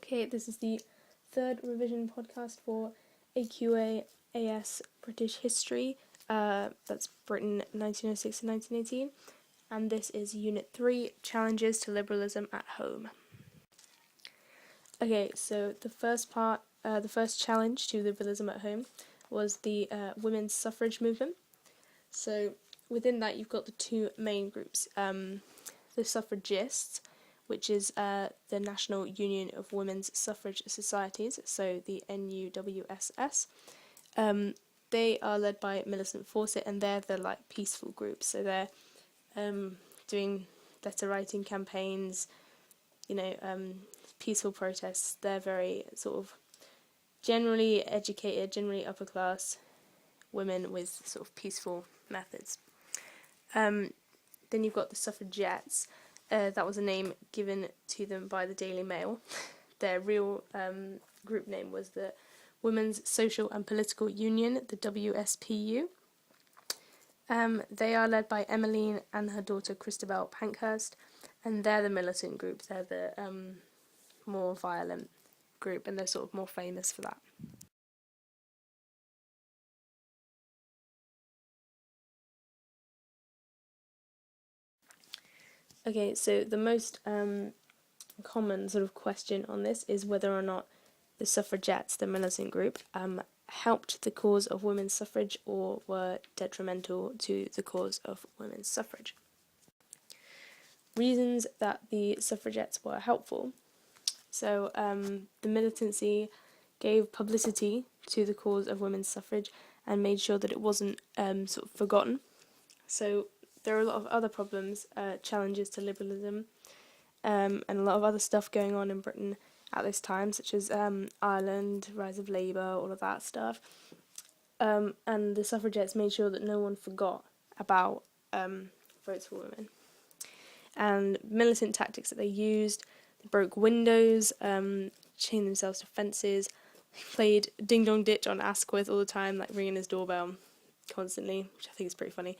Okay, this is the third revision podcast for AQA AS British History. That's Britain 1906 to 1918. And this is Unit 3, Challenges to Liberalism at Home. Okay, so the first part, the first challenge to liberalism at home was the women's suffrage movement. So within that you've got the two main groups, the suffragists, which is the National Union of Women's Suffrage Societies, so the NUWSS. They are led by Millicent Fawcett, and they're the peaceful group. So they're doing letter writing campaigns, peaceful protests. They're very sort of generally educated, generally upper class women with sort of peaceful methods. Then you've got the suffragettes. That was a name given to them by the Daily Mail. Their real group name was the Women's Social and Political Union, the WSPU. They are led by Emmeline and her daughter Christabel Pankhurst, and they're the militant group. They're the more violent group, and they're sort of more famous for that. Okay, so the most common sort of question on this is whether or not the suffragettes, the militant group, helped the cause of women's suffrage or were detrimental to the cause of women's suffrage. Reasons that the suffragettes were helpful. So the militancy gave publicity to the cause of women's suffrage and made sure that it wasn't sort of forgotten. So there are a lot of other problems, challenges to liberalism, and a lot of other stuff going on in Britain at this time, such as Ireland, rise of Labour, all of that stuff. And the suffragettes made sure that no one forgot about votes for women. And militant tactics that they used: they broke windows, chained themselves to fences, played Ding Dong Ditch on Asquith all the time, like ringing his doorbell constantly, which I think is pretty funny.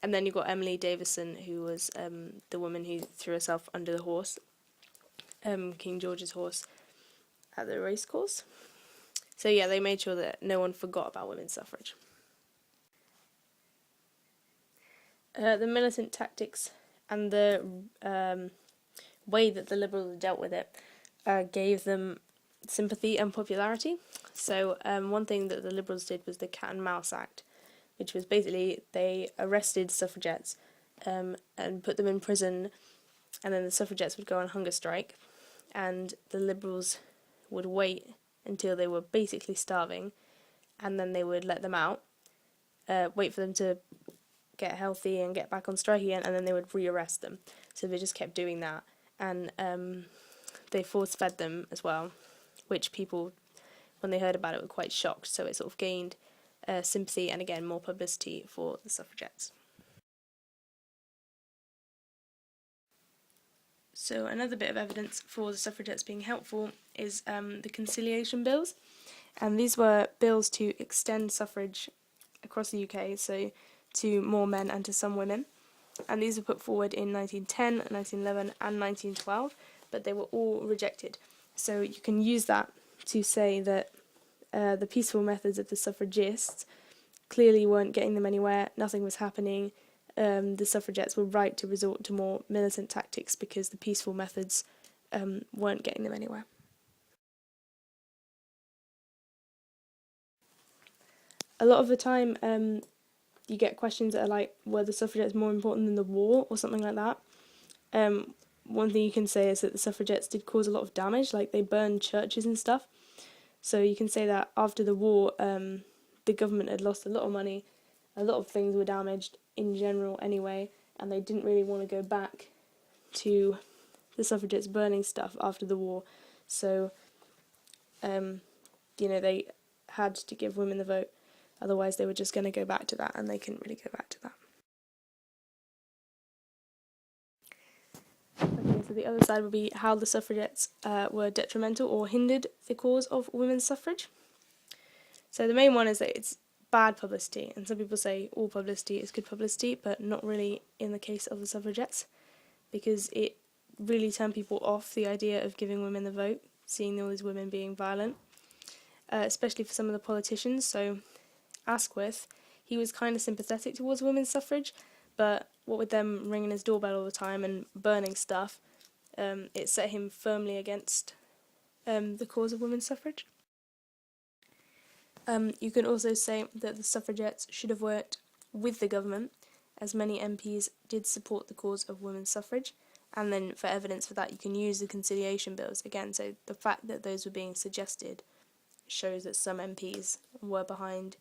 And then you've got Emily Davison, who was the woman who threw herself under the horse, King George's horse, at the racecourse. So yeah, they made sure that no one forgot about women's suffrage. The militant tactics and the way that the Liberals dealt with it gave them sympathy and popularity. So one thing that the Liberals did was the Cat and Mouse Act, which was basically they arrested suffragettes and put them in prison, and then the suffragettes would go on hunger strike, and the Liberals would wait until they were basically starving, and then they would let them out, wait for them to get healthy and get back on strike again, and then they would re-arrest them. So they just kept doing that, and they force-fed them as well, which people, when they heard about it, were quite shocked, so it sort of gained sympathy and again more publicity for the suffragettes. So another bit of evidence for the suffragettes being helpful is the conciliation bills, and these were bills to extend suffrage across the UK, so to more men and to some women, and these were put forward in 1910, 1911 and 1912, but they were all rejected. So you can use that to say that the peaceful methods of the suffragists clearly weren't getting them anywhere, nothing was happening. The suffragettes were right to resort to more militant tactics because the peaceful methods weren't getting them anywhere. A lot of the time you get questions that are like, were the suffragettes more important than the war or something like that? One thing you can say is that the suffragettes did cause a lot of damage, like they burned churches and stuff. So you can say that after the war, the government had lost a lot of money, a lot of things were damaged in general anyway, and they didn't really want to go back to the suffragettes burning stuff after the war. So, they had to give women the vote, otherwise they were just going to go back to that, and they couldn't really go back to that. Okay, so the other side would be how the suffragettes were detrimental or hindered the cause of women's suffrage. So the main one is that it's bad publicity, and some people say all publicity is good publicity, but not really in the case of the suffragettes, because it really turned people off the idea of giving women the vote, seeing all these women being violent, especially for some of the politicians. So Asquith, he was kind of sympathetic towards women's suffrage, but what with them ringing his doorbell all the time and burning stuff, it set him firmly against the cause of women's suffrage. You can also say that the suffragettes should have worked with the government, as many MPs did support the cause of women's suffrage, and then for evidence for that you can use the conciliation bills again. So the fact that those were being suggested shows that some MPs were behind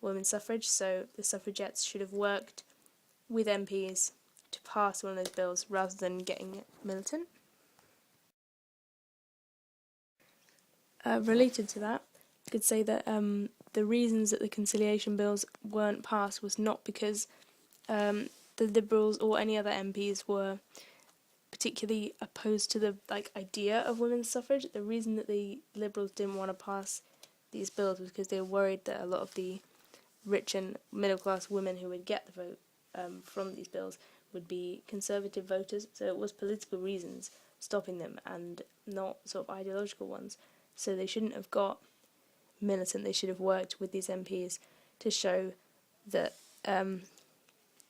women's suffrage, so the suffragettes should have worked with MPs to pass one of those bills rather than getting militant. Related to that, I could say that the reasons that the conciliation bills weren't passed was not because the Liberals or any other MPs were particularly opposed to the idea of women's suffrage. The reason that the Liberals didn't want to pass these bills was because they were worried that a lot of the rich and middle class women who would get the vote from these bills would be conservative voters. So it was political reasons stopping them and not sort of ideological ones. So they shouldn't have got militant. They should have worked with these MPs to show that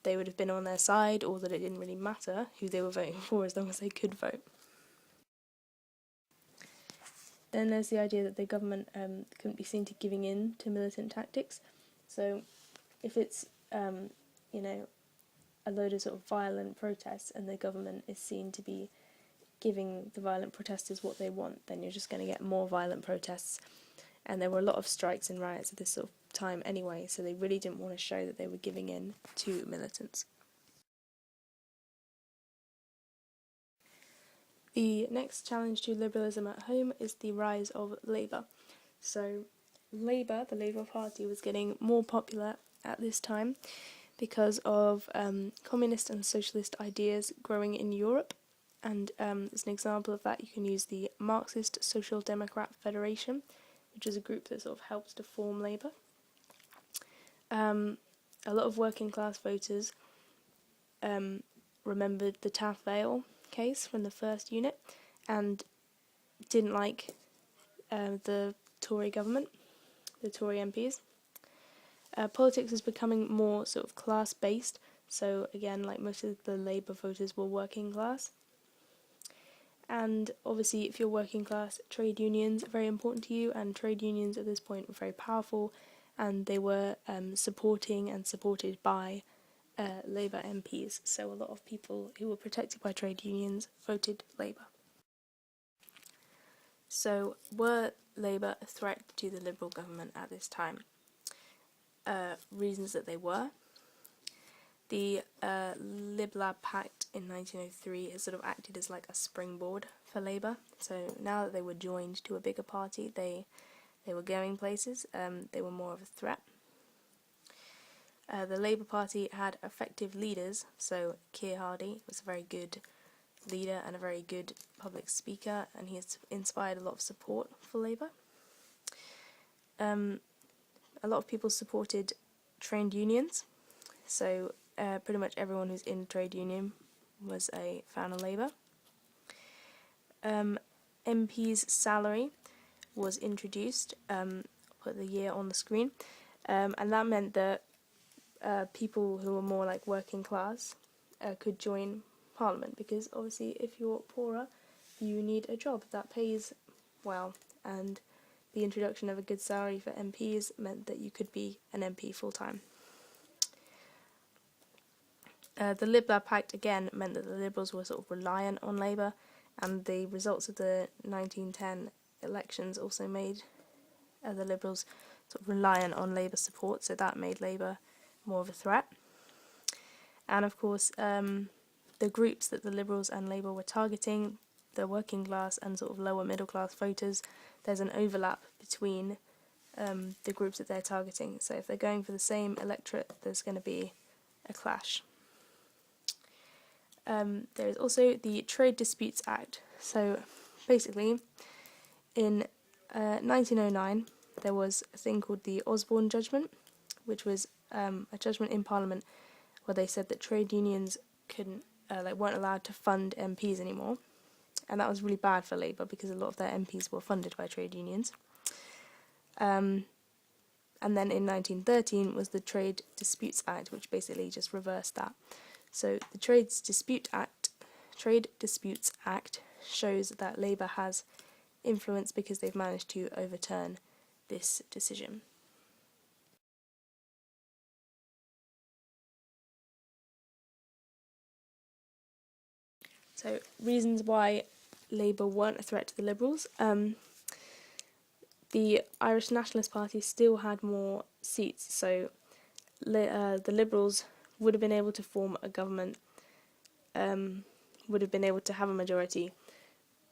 they would have been on their side, or that it didn't really matter who they were voting for as long as they could vote. Then there's the idea that the government couldn't be seen to giving in to militant tactics. So if it's a load of sort of violent protests and the government is seen to be giving the violent protesters what they want, then you're just going to get more violent protests. And there were a lot of strikes and riots at this sort of time anyway, so they really didn't want to show that they were giving in to militants. The next challenge to liberalism at home is the rise of Labour. So Labour, the Labour Party, was getting more popular at this time because of communist and socialist ideas growing in Europe. And as an example of that, you can use the Marxist Social Democrat Federation, which is a group that sort of helped to form Labour. A lot of working class voters remembered the Taff Vale case from the first unit and didn't like the Tory government, the Tory MPs. Politics is becoming more sort of class-based, so again, like most of the Labour voters were working class. And obviously, if you're working class, trade unions are very important to you, and trade unions at this point were very powerful, and they were supporting and supported by Labour MPs. So a lot of people who were protected by trade unions voted Labour. So were Labour a threat to the Liberal government at this time? Reasons that they were. The Lib-Lab Pact in 1903 has sort of acted as like a springboard for Labour. So now that they were joined to a bigger party, they were going places. They were more of a threat. The Labour Party had effective leaders. So Keir Hardie was a very good leader and a very good public speaker, and he has inspired a lot of support for Labour. A lot of people supported trade unions. So pretty much everyone who's in a trade union was a fan of Labour. MP's salary was introduced, put the year on the screen, and that meant that people who were more like working class could join Parliament, because obviously if you're poorer you need a job that pays well, and the introduction of a good salary for MPs meant that you could be an MP full-time. The Lib-Lab Pact again meant that the Liberals were sort of reliant on Labour, and the results of the 1910 elections also made the Liberals sort of reliant on Labour support, so that made Labour more of a threat. And of course, the groups that the Liberals and Labour were targeting, the working class and sort of lower middle class voters, there's an overlap between the groups that they're targeting. So if they're going for the same electorate, there's going to be a clash. There is also the Trade Disputes Act. So basically, in 1909, there was a thing called the Osborne Judgment, which was a judgment in Parliament where they said that trade unions couldn't weren't allowed to fund MPs anymore, and that was really bad for Labour because a lot of their MPs were funded by trade unions. And then in 1913 was the Trade Disputes Act, which basically just reversed that. So the Trade Disputes Act shows that Labour has influence because they've managed to overturn this decision. So reasons why Labour weren't a threat to the Liberals. The Irish Nationalist Party still had more seats, so the Liberals would have been able to form a government, would have been able to have a majority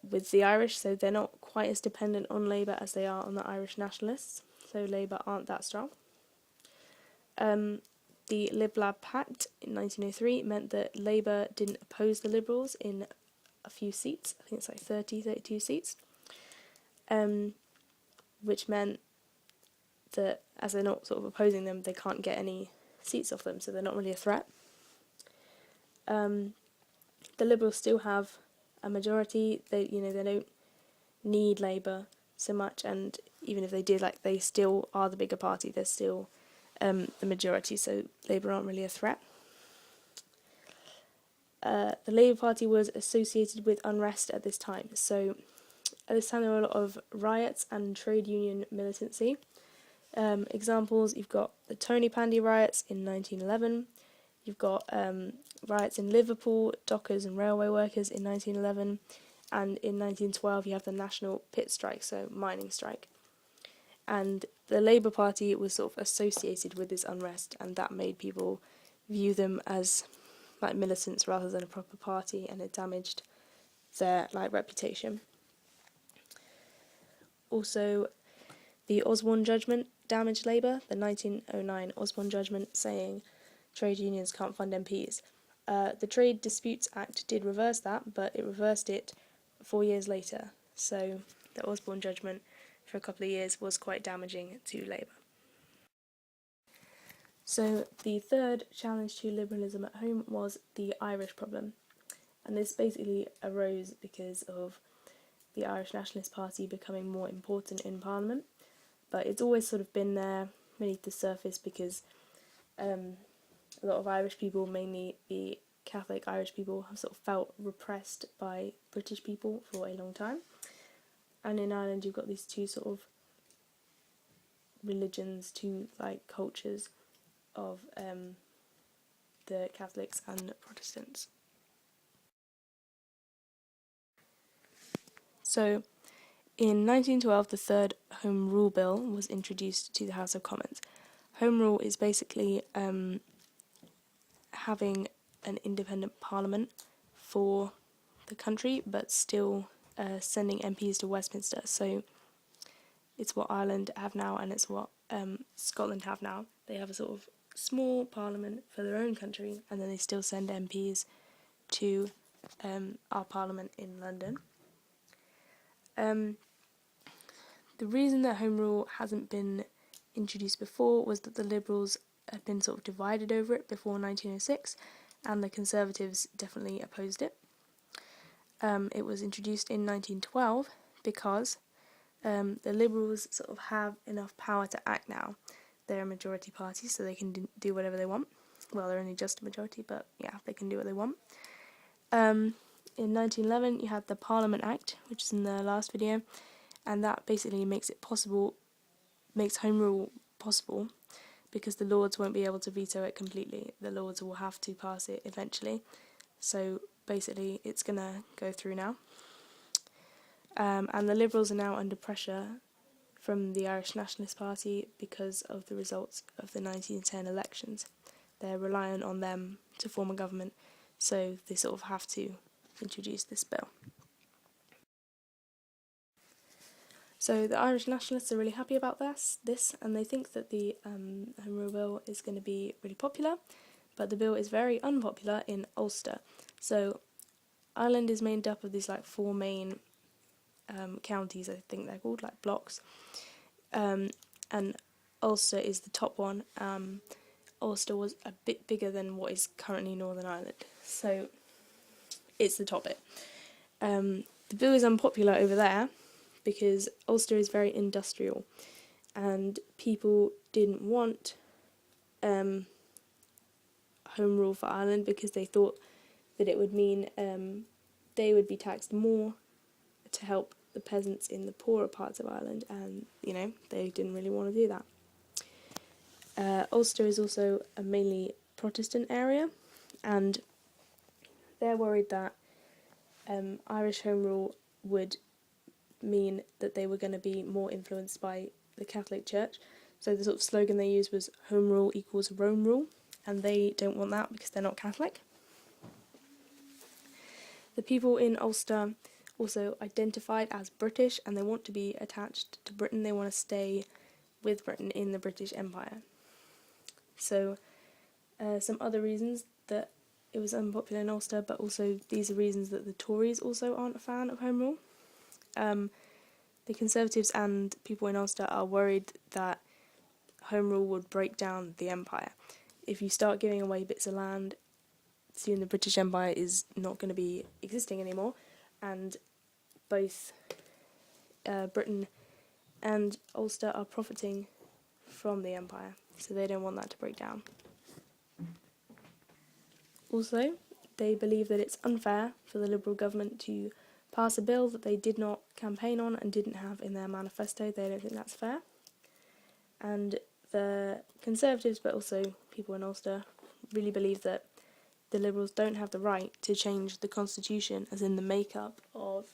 with the Irish, so they're not quite as dependent on Labour as they are on the Irish Nationalists, so Labour aren't that strong. The Lib Lab Pact in 1903 meant that Labour didn't oppose the Liberals in a few seats, I think it's like 32 seats, which meant that as they're not sort of opposing them, they can't get any seats off them, so they're not really a threat. The Liberals still have a majority. They don't need Labour so much, and even if they did, they still are the bigger party. They're still the majority, so Labour aren't really a threat. The Labour Party was associated with unrest at this time. So at this time there were a lot of riots and trade union militancy. Examples, you've got the Tony Pandy riots in 1911, you've got riots in Liverpool, dockers and railway workers in 1911, and in 1912 you have the National Pit Strike, so mining strike. And the Labour Party was sort of associated with this unrest, and that made people view them as like militants rather than a proper party, and it damaged their reputation. Also, the Osborne Judgment damaged Labour, the 1909 Osborne Judgment saying trade unions can't fund MPs. The Trade Disputes Act did reverse that, but it reversed it 4 years later, so the Osborne Judgment for a couple of years was quite damaging to Labour. So the third challenge to liberalism at home was the Irish problem, and this basically arose because of the Irish Nationalist Party becoming more important in Parliament, but it's always sort of been there beneath the surface because a lot of Irish people, mainly the Catholic Irish people, have sort of felt repressed by British people for a long time. And in Ireland you've got these two sort of religions, two cultures of the Catholics and Protestants. So in 1912 the third Home Rule Bill was introduced to the House of Commons. Home Rule is basically having an independent parliament for the country but still sending MPs to Westminster. So it's what Ireland have now, and it's what Scotland have now. They have a sort of small parliament for their own country, and then they still send MPs to our parliament in London. The reason that Home Rule hasn't been introduced before was that the Liberals had been sort of divided over it before 1906, and the Conservatives definitely opposed it. It was introduced in 1912 because the Liberals sort of have enough power to act now. They're a majority party, so they can do whatever they want. Well, they're only just a majority, but yeah, they can do what they want. In 1911, you had the Parliament Act, which is in the last video, and that basically makes Home Rule possible, because the Lords won't be able to veto it completely. The Lords will have to pass it eventually. So basically, it's going to go through now. And the Liberals are now under pressure from the Irish Nationalist Party because of the results of the 1910 elections. They're reliant on them to form a government, so they sort of have to introduce this bill. So the Irish Nationalists are really happy about this, and they think that the Home Rule Bill is going to be really popular, but the bill is very unpopular in Ulster. So Ireland is made up of these four main counties, I think they're called, blocks, and Ulster is the top one. Ulster was a bit bigger than what is currently Northern Ireland. So it's the top bit. The bill is unpopular over there because Ulster is very industrial, and people didn't want home rule for Ireland because they thought that it would mean they would be taxed more to help the peasants in the poorer parts of Ireland, and they didn't really want to do that. Ulster is also a mainly Protestant area, and they're worried that Irish Home Rule would mean that they were going to be more influenced by the Catholic Church. So the sort of slogan they used was Home Rule equals Rome Rule, and they don't want that because they're not Catholic. The people in Ulster also identified as British, and they want to be attached to Britain. They want to stay with Britain in the British Empire. So some other reasons that it was unpopular in Ulster, but also these are reasons that the Tories also aren't a fan of Home Rule. The Conservatives and people in Ulster are worried that Home Rule would break down the empire. If you start giving away bits of land, soon the British Empire is not going to be existing anymore, and both Britain and Ulster are profiting from the empire, so they don't want that to break down. Also, they believe that it's unfair for the Liberal government to pass a bill that they did not campaign on and didn't have in their manifesto. They don't think that's fair. And the Conservatives, but also people in Ulster, really believe that the Liberals don't have the right to change the constitution, as in the makeup of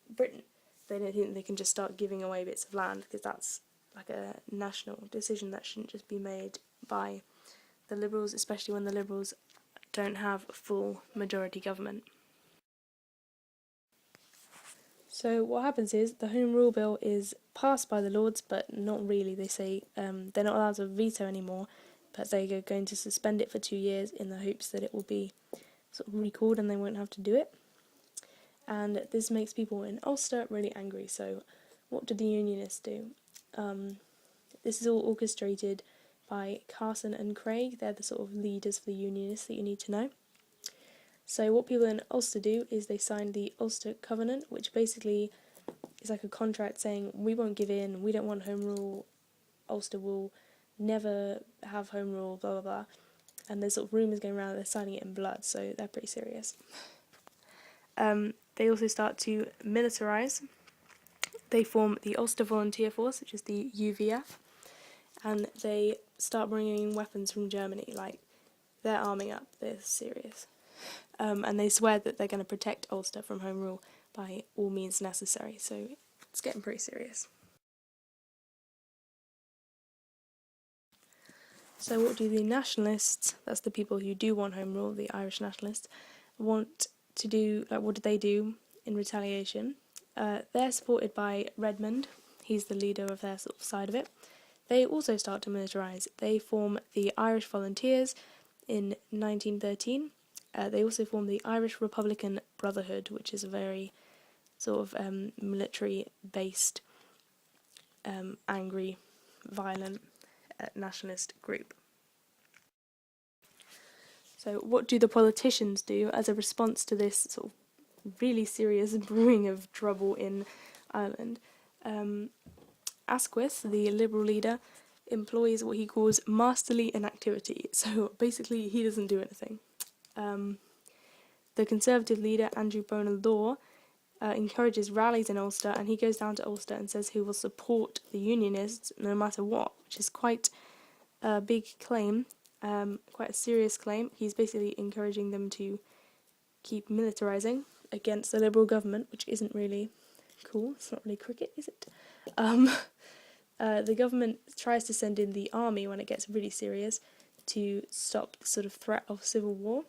Britain. They don't think they can just start giving away bits of land, because that's like a national decision that shouldn't just be made by the Liberals, especially when the Liberals don't have a full majority government. So what happens is the Home Rule Bill is passed by the Lords, but not really. They say they're not allowed to veto anymore, but they're going to suspend it for 2 years in the hopes that it will be sort of recalled and they won't have to do it. And this makes people in Ulster really angry. So what did the Unionists do? This is all orchestrated by Carson and Craig. They're the sort of leaders of the Unionists that you need to know. So what people in Ulster do is they sign the Ulster Covenant, which basically is like a contract saying we won't give in, we don't want Home Rule, Ulster will never have Home Rule, blah blah blah. And there's sort of rumours going around that they're signing it in blood, so they're pretty serious. They also start to militarise. They form the Ulster Volunteer Force, which is the UVF, and they start bringing in weapons from Germany, like they're arming up, they're serious. And they swear that they're going to protect Ulster from Home Rule by all means necessary, so it's getting pretty serious. So what do the nationalists, that's the people who do want Home Rule, the Irish nationalists, want to do, like what do they do in retaliation? They're supported by Redmond, he's the leader of their sort of side of it. They also start to militarise. They form the Irish Volunteers in 1913. They also form the Irish Republican Brotherhood, which is a very sort of military-based, angry, violent nationalist group. So what do the politicians do as a response to this sort of really serious brewing of trouble in Ireland? Asquith, the Liberal leader, employs what he calls masterly inactivity. So basically he doesn't do anything. The Conservative leader, Andrew Bonar Law, encourages rallies in Ulster, and he goes down to Ulster and says he will support the Unionists no matter what, which is quite a big claim, quite a serious claim. He's basically encouraging them to keep militarising against the Liberal government, which isn't really cool. It's not really cricket, is it? The government tries to send in the army when it gets really serious to stop the sort of threat of civil war.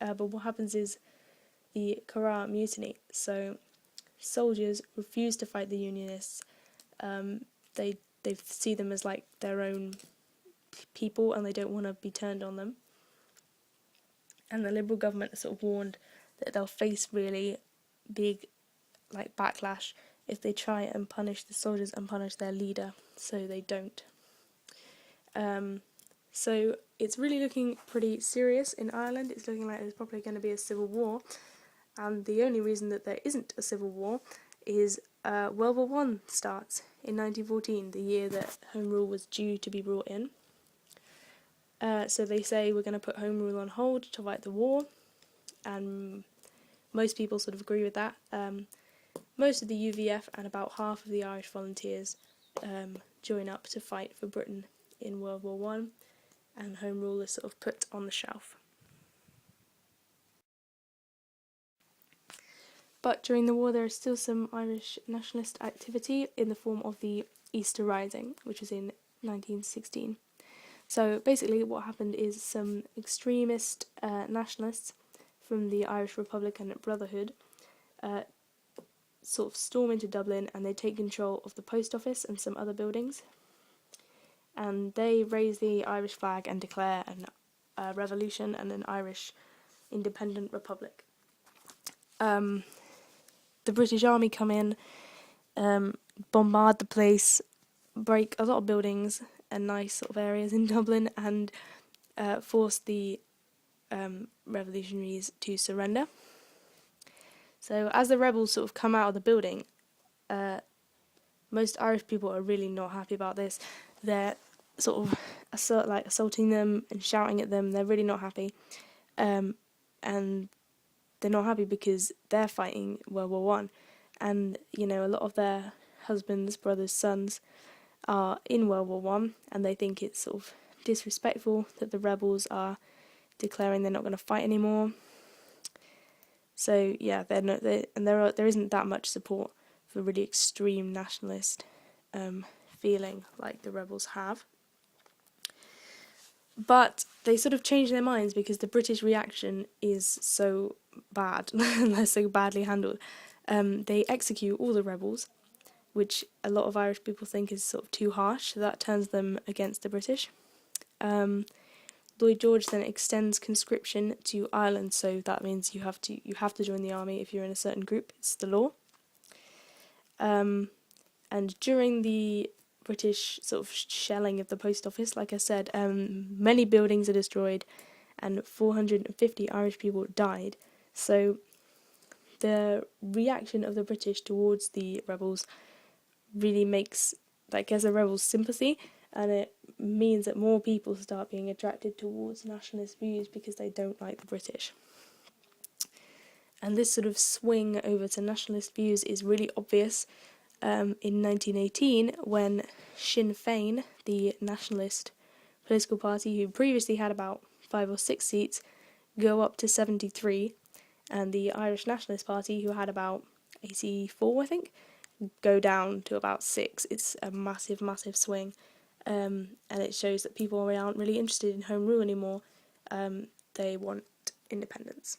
But what happens is the Curragh mutiny. So soldiers refuse to fight the Unionists. They see them as like their own people, and they don't want to be turned on them. And the Liberal government are sort of warned that they'll face really big like backlash if they try and punish the soldiers and punish their leader, so they don't. So it's really looking pretty serious in Ireland. It's looking like there's probably going to be a civil war, and the only reason that there isn't a civil war is World War One starts in 1914, the year that Home Rule was due to be brought in. So they say we're going to put Home Rule on hold to fight the war, and most people sort of agree with that. Most of the UVF and about half of the Irish volunteers join up to fight for Britain in World War One, and Home Rule is sort of put on the shelf. But during the war there is still some Irish nationalist activity in the form of the Easter Rising, which was in 1916. So basically what happened is some extremist nationalists from the Irish Republican Brotherhood sort of storm into Dublin, and they take control of the post office and some other buildings. And they raise the Irish flag and declare a revolution and an Irish independent republic. The British Army come in, bombard the place, break a lot of buildings and nice sort of areas in Dublin, and force the revolutionaries to surrender. So as the rebels sort of come out of the building, most Irish people are really not happy about this. They're sort of assaulting them and shouting at them. They're really not happy, and they're not happy because they're fighting World War One, and a lot of their husbands, brothers, sons are in World War One, and they think it's sort of disrespectful that the rebels are declaring they're not going to fight anymore. So yeah, there isn't that much support for really extreme nationalist feeling like the rebels have. But they sort of change their minds because the British reaction is so bad and they're so badly handled. They execute all the rebels, which a lot of Irish people think is sort of too harsh, so that turns them against the British. Lloyd George then extends conscription to Ireland, so that means you have to join the army if you're in a certain group. It's the law. And during the British sort of shelling of the post office, like I said, many buildings are destroyed, and 450 Irish people died. So the reaction of the British towards the rebels really makes, gives the rebels sympathy, and it means that more people start being attracted towards nationalist views because they don't like the British. And this sort of swing over to nationalist views is really obvious in 1918 when Sinn Féin, the nationalist political party who previously had about 5 or 6 seats, go up to 73, and the Irish Nationalist Party, who had about 84, I think, go down to about 6. It's a massive, massive swing, and it shows that people aren't really interested in Home Rule anymore. They want independence.